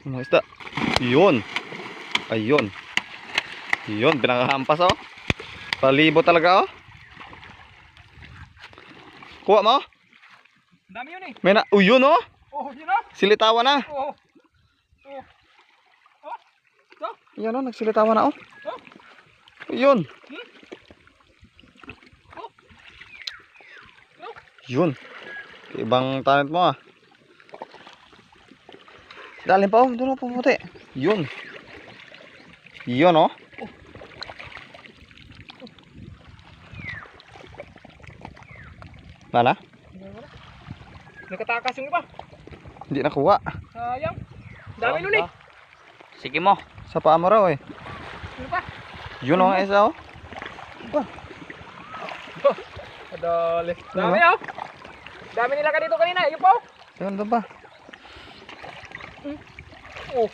Mga isda. Yun. Ayun. Yun, pinakahampas oh. Palibo talaga oh. Kuha mo? Dami yun eh. May na, yun oh. Oh, yun ah. Silitawan na. Oh. Oh. Oh. So? Yan oh, nagsilitawan na oh. Oh. Yun. Oh. Oh. Yun. Ibang talent mo ah. Dalim pa oh, doon oh, puputi. Yun. Yun oh. Mana? Nakatakas yung iba. Hindi nakuha. Sayang. Dami nun eh. Sige mo. Sa paa mo raw eh. Ano pa? Yun oh, isa oh. Adali. Dami oh. Dami nila ka dito kanina. Yun po. Yun doon ba? Oh.